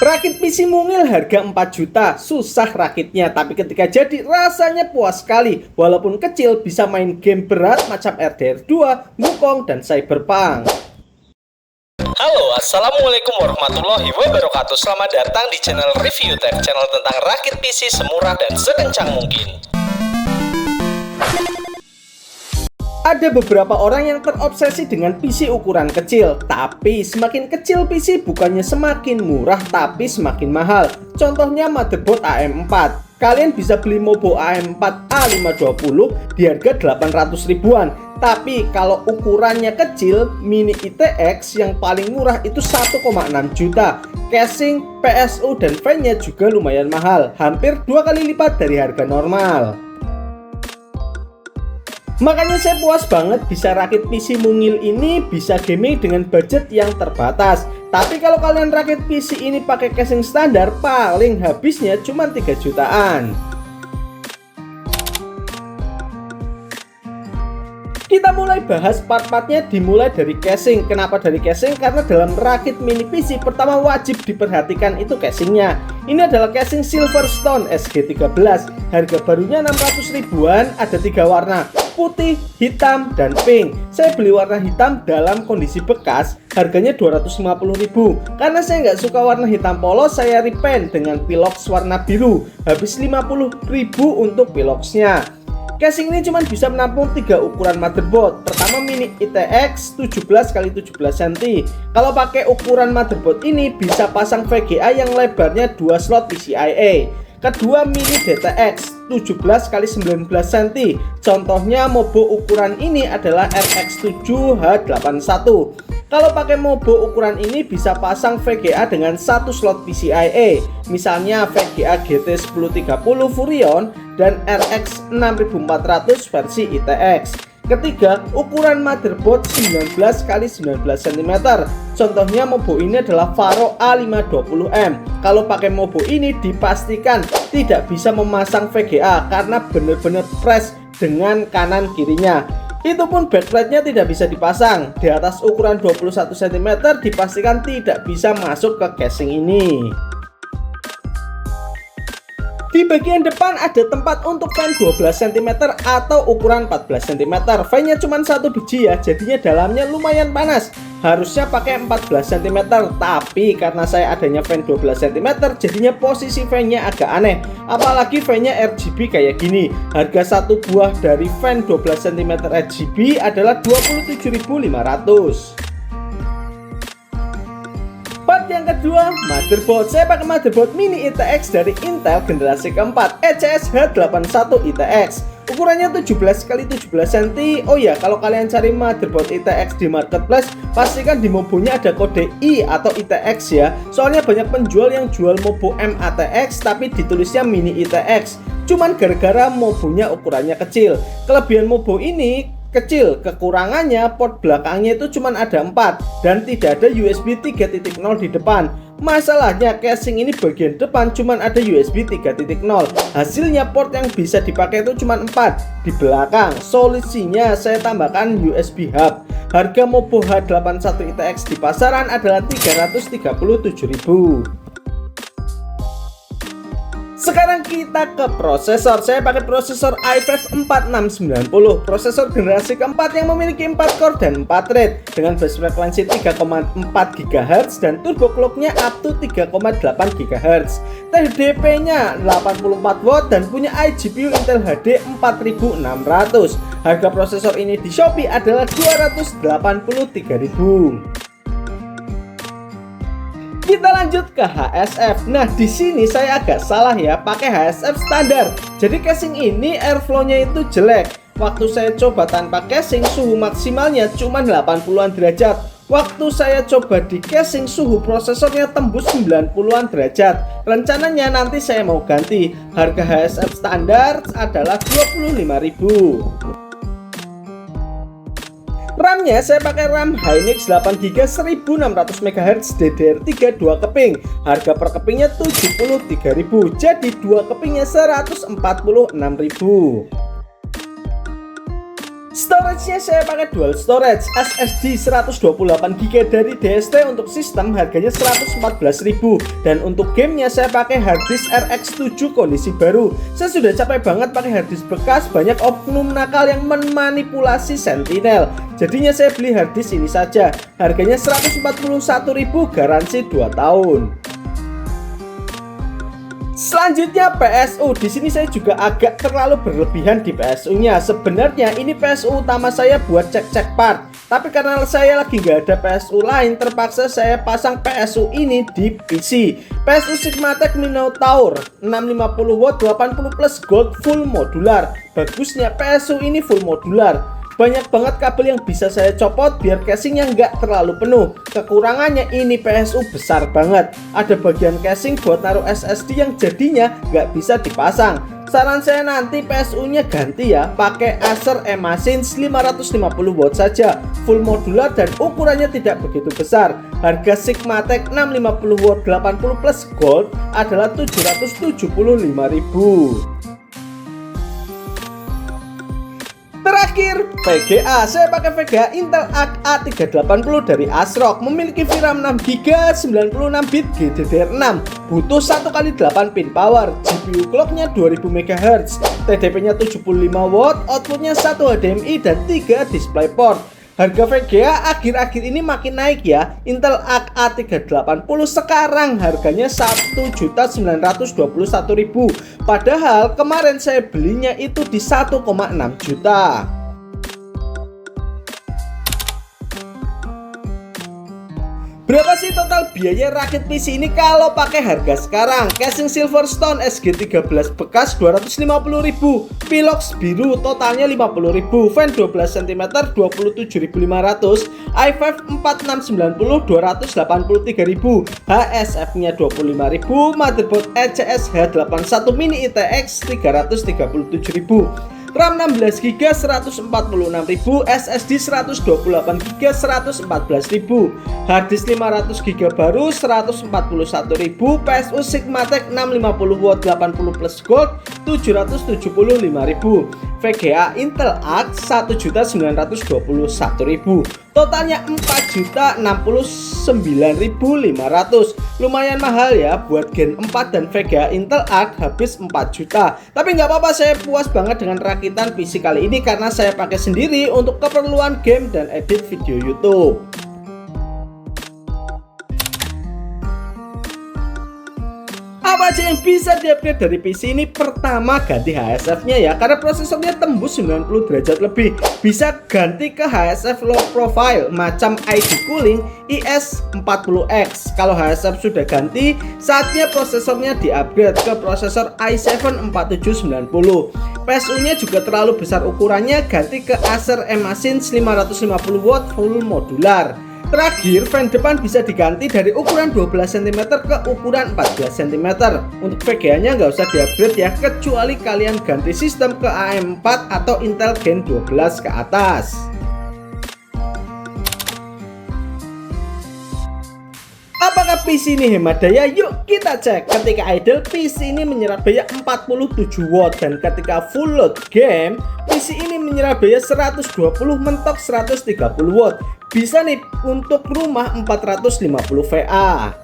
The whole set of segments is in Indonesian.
Rakit PC mungil harga 4 juta, susah rakitnya, tapi ketika jadi rasanya puas sekali. Walaupun kecil bisa main game berat macam RDR 2, Wukong, dan Cyberpunk. Halo, assalamualaikum warahmatullahi wabarakatuh. Selamat datang di channel Review Tech, channel tentang rakit PC semurah dan sekencang mungkin. Ada beberapa orang yang terobsesi dengan PC ukuran kecil, tapi semakin kecil PC bukannya semakin murah tapi semakin mahal. Contohnya motherboard AM4. Kalian bisa beli Mobo AM4 A520 di harga 800 ribuan. Tapi kalau ukurannya kecil, mini ITX yang paling murah itu 1,6 juta. Casing, PSU, dan fan-nya juga lumayan mahal, hampir 2 kali lipat dari harga normal. Makanya saya puas banget bisa rakit PC mungil ini bisa gaming dengan budget yang terbatas. Tapi kalau kalian rakit PC ini pakai casing standar, paling habisnya cuma 3 jutaan. Kita mulai bahas part-partnya, dimulai dari casing. Kenapa dari casing? Karena dalam rakit mini PC pertama wajib diperhatikan itu casingnya. Ini adalah casing Silverstone SG13. Harga barunya 600 ribuan, ada 3 warna, putih, hitam, dan pink. Saya beli warna hitam dalam kondisi bekas, harganya 250 ribu. Karena saya nggak suka warna hitam polos, saya repaint dengan pilox warna biru. Habis 50 ribu untuk piloxnya. Casing ini cuma bisa menampung 3 ukuran motherboard. Pertama mini ITX 17x17 cm. Kalau pakai ukuran motherboard ini bisa pasang VGA yang lebarnya 2 slot PCIe. Kedua mini DTX 17x19 cm. Contohnya Mobo ukuran ini adalah RX7H81. Kalau pakai Mobo ukuran ini bisa pasang VGA dengan 1 slot PCIe. Misalnya VGA GT1030 Furion dan RX 6400 versi ITX. Ketiga, ukuran motherboard 19x19 cm. Contohnya Mobo ini adalah Varo A520M. Kalau pakai Mobo ini dipastikan tidak bisa memasang VGA karena benar-benar press dengan kanan kirinya. Itu pun backplate-nya tidak bisa dipasang. Di atas ukuran 21 cm dipastikan tidak bisa masuk ke casing ini. Di bagian depan ada tempat untuk fan 12 cm atau ukuran 14 cm. Fan-nya cuma 1 biji ya, jadinya dalamnya lumayan panas. Harusnya pakai 14 cm, tapi karena saya adanya fan 12 cm, jadinya posisi fan-nya agak aneh. Apalagi fan-nya RGB kayak gini. Harga satu buah dari fan 12 cm RGB adalah 27.500. Part yang kedua, motherboard. Saya pakai motherboard mini ITX dari Intel generasi keempat, ECSH81 ITX. Ukurannya 17x17 cm. Oh ya, kalau kalian cari motherboard ITX di marketplace, pastikan di Mobonya ada kode I atau ITX ya. Soalnya banyak penjual yang jual Mobo MATX tapi ditulisnya mini ITX. Cuman gara-gara Mobonya ukurannya kecil. Kelebihan Mobo ini kecil, kekurangannya port belakangnya itu cuma ada 4 dan tidak ada USB 3.0 di depan. Masalahnya casing ini bagian depan cuma ada USB 3.0. Hasilnya port yang bisa dipakai itu cuma 4 di belakang. Solusinya saya tambahkan USB hub. Harga Mobo H81 ITX di pasaran adalah 337.000. Sekarang kita ke prosesor. Saya pakai prosesor i5 4690, prosesor generasi keempat yang memiliki 4 core dan 4 thread dengan base frekuensi 3,4 GHz dan turbo clock-nya up to 3,8 GHz. TDP-nya 84 watt dan punya iGPU Intel HD 4600. Harga prosesor ini di Shopee adalah 283.000. Kita lanjut ke HSF. Nah, di sini saya agak salah ya, pakai HSF standar. Jadi casing ini airflow-nya itu jelek. Waktu saya coba tanpa casing, suhu maksimalnya cuma 80-an derajat. Waktu saya coba di casing, suhu prosesornya tembus 90-an derajat. Rencananya nanti saya mau ganti. Harga HSF standar adalah 25.000. RAM-nya saya pakai RAM Hynix 8GB 1600 MHz DDR3 2 keping. Harga per kepingnya 73.000. Jadi 2 kepingnya 146.000. Storage-nya saya pakai dual storage, SSD 128GB dari DST untuk sistem harganya 114.000, dan untuk gamenya saya pakai harddisk RX 7 kondisi baru. Saya sudah capek banget pakai harddisk bekas, banyak oknum nakal yang memanipulasi Sentinel. Jadinya saya beli harddisk ini saja, harganya 141.000, garansi 2 tahun. Selanjutnya PSU. Di sini saya juga agak terlalu berlebihan di PSU-nya. Sebenarnya ini PSU utama saya buat cek-cek part, tapi karena saya lagi nggak ada PSU lain, terpaksa saya pasang PSU ini di PC. PSU Sigmatech Minotaur 650W 80 plus gold full modular. Bagusnya PSU ini full modular. Banyak banget kabel yang bisa saya copot biar casingnya nggak terlalu penuh. Kekurangannya ini PSU besar banget. Ada bagian casing buat naruh SSD yang jadinya nggak bisa dipasang. Saran saya nanti PSU-nya ganti ya, pakai Acer Emacins 550W saja, full modular dan ukurannya tidak begitu besar. Harga Sigmatech 650W 80 plus gold adalah 775.000. Terakhir, VGA. Saya pakai VGA Intel Arc A380 dari ASRock, memiliki VRAM 6GB, 96 bit GDDR6, butuh 1x8 pin power, GPU clocknya 2000MHz, TDP-nya 75W, outputnya 1 HDMI dan 3 DisplayPort. Harga VGA akhir-akhir ini makin naik ya. Intel Arc A380 sekarang harganya 1.921.000. Padahal kemarin saya belinya itu di 1,6 juta. Berapa sih total biaya rakit PC ini kalau pakai harga sekarang? Casing Silverstone SG13 bekas 250.000, Pilox biru totalnya 50.000, fan 12 cm 27.500, i5 4690 283.000, HSF-nya 25.000, motherboard ECS H81 mini ITX 337.000. RAM 16GB 146.000, SSD 128GB 114.000, harddisk 500GB baru 141.000, PSU Sigmatech 650W 80 plus gold 775.000, VGA Intel Arc 1.921.000. Totalnya 4.069.500. Lumayan mahal ya buat Gen 4 dan VGA Intel Arc habis 4 juta. Tapi nggak apa-apa, saya puas banget dengan rakitan PC kali ini karena saya pakai sendiri untuk keperluan game dan edit video YouTube. Apa aja yang bisa di-upgrade dari PC ini? Pertama, ganti HSF-nya ya, karena prosesornya tembus 90 derajat lebih. Bisa ganti ke HSF low profile macam ID Cooling IS40X. Kalau HSF sudah ganti, saatnya prosesornya di-upgrade ke prosesor i7 4790. PSU-nya juga terlalu besar ukurannya, ganti ke Acer Emacins 550W full modular. Terakhir, fan depan bisa diganti dari ukuran 12 cm ke ukuran 14 cm. Untuk VGA-nya nggak usah di-upgrade ya, kecuali kalian ganti sistem ke AM4 atau Intel Gen 12 ke atas. Apakah PC ini hemat daya? Yuk kita cek. Ketika idle, PC ini menyerap daya 47W, dan ketika full load game, PC ini menyerap daya 120 mentok 130W. Bisa nih untuk rumah 450 VA.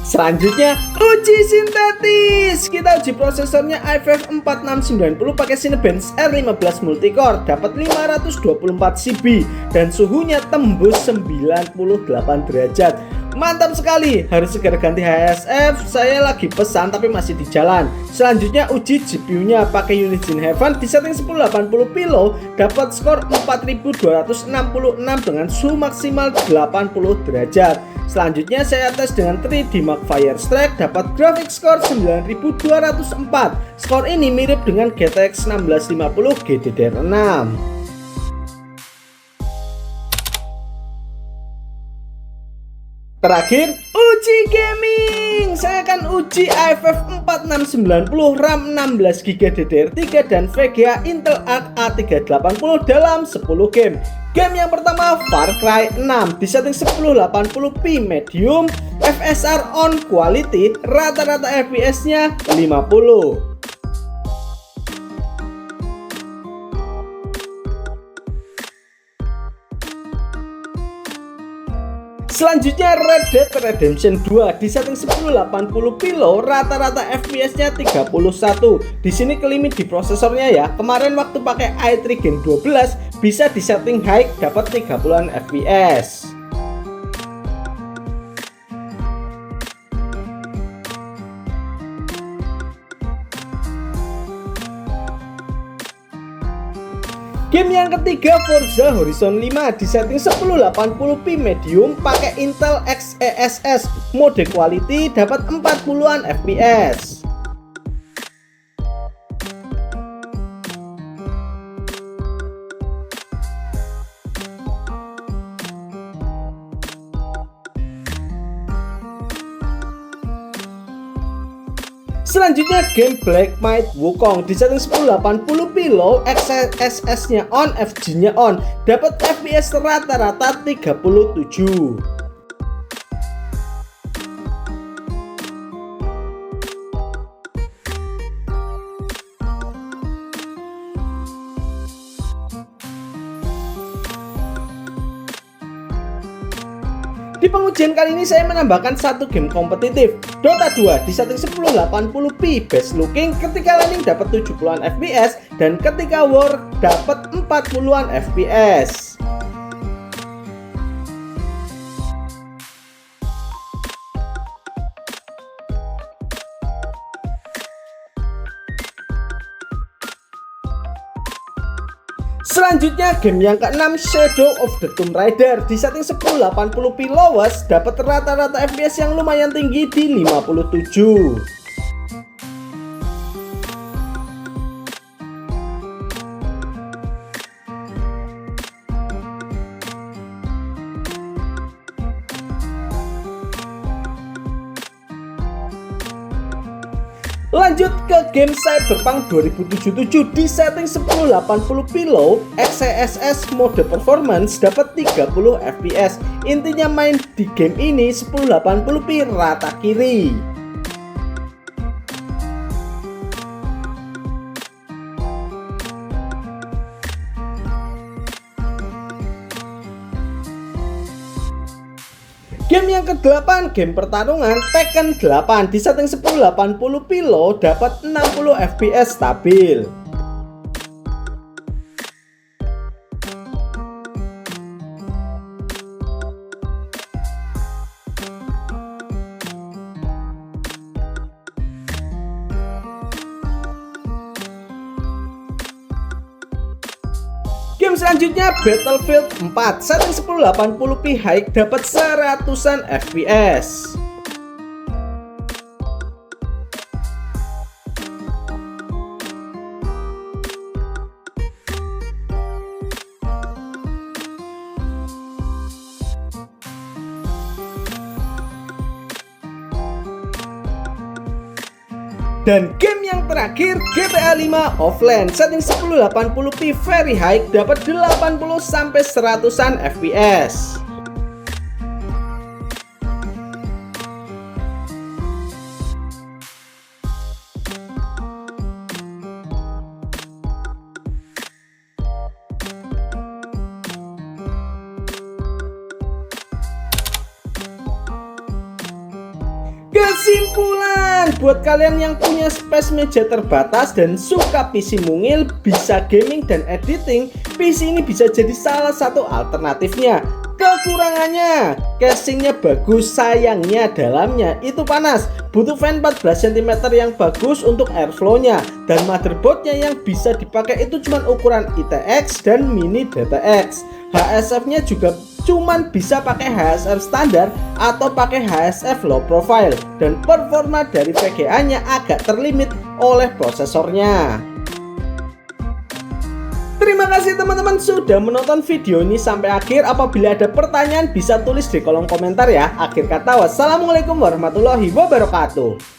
Selanjutnya, uji sintetis. Kita uji prosesornya i5 4690 pakai Cinebench R15 multicore, dapat 524 CB dan suhunya tembus 98 derajat. Mantap sekali, harus segera ganti HSF. Saya lagi pesan tapi masih di jalan. Selanjutnya uji GPU-nya pakai Unigine Heaven di setting 1080 Pilo, dapat skor 4266 dengan suhu maksimal 80 derajat. Selanjutnya saya tes dengan 3D Mark Firestrike, dapat grafik skor 9204. Skor ini mirip dengan GTX 1650 GDDR6. Terakhir, uji gaming. Saya akan uji i5 4690, RAM 16GB DDR3 dan VGA Intel Arc A380 dalam 10 game. Game yang pertama, Far Cry 6 di setting 1080p medium, FSR on quality, rata-rata FPS-nya 50. Selanjutnya Red Dead Redemption 2 di setting 1080p low, rata-rata FPS-nya 31. Di sini kelimit di prosesornya ya. Kemarin waktu pakai i3 Gen 12 bisa di setting high dapat 30-an FPS. Game yang ketiga Forza Horizon 5 di setting 1080p medium pakai Intel XeSS, mode quality dapat 40-an FPS. Selanjutnya game Black Myth Wukong di setting 1080p low, XeSS nya on, FG nya on, dapat FPS rata-rata 37. Di pengujian kali ini saya menambahkan satu game kompetitif, Dota 2 di setting 1080p best looking, ketika landing dapat 70-an FPS dan ketika war dapat 40-an FPS. Selanjutnya game yang keenam Shadow of the Tomb Raider di setting 1080p lowest dapat rata-rata FPS yang lumayan tinggi di 57. Lanjut ke game Cyberpunk 2077 di setting 1080p low, XeSS mode performance dapat 30 FPS. Intinya main di game ini 1080p rata kiri. Game yang ke-8, game pertarungan Tekken 8 di setting 1080p low dapat 60 FPS stabil. Game selanjutnya Battlefield 4 setting 1080p high dapat 100-an FPS. Dan game yang terakhir GTA 5 Offline setting 1080p very high dapat 80-100-an FPS. Kesimpulan, buat kalian yang punya space meja terbatas dan suka PC mungil, bisa gaming dan editing, PC ini bisa jadi salah satu alternatifnya. Kekurangannya, casingnya bagus, sayangnya dalamnya itu panas, butuh fan 14 cm yang bagus untuk airflow-nya, dan motherboardnya yang bisa dipakai itu cuma ukuran ITX dan mini DTX. HSF-nya juga cuman bisa pakai HSF standar atau pakai HSF low profile, dan performa dari VGA-nya agak terlimit oleh prosesornya. Terima kasih teman-teman sudah menonton video ini sampai akhir. Apabila ada pertanyaan bisa tulis di kolom komentar ya. Akhir kata, wassalamualaikum warahmatullahi wabarakatuh.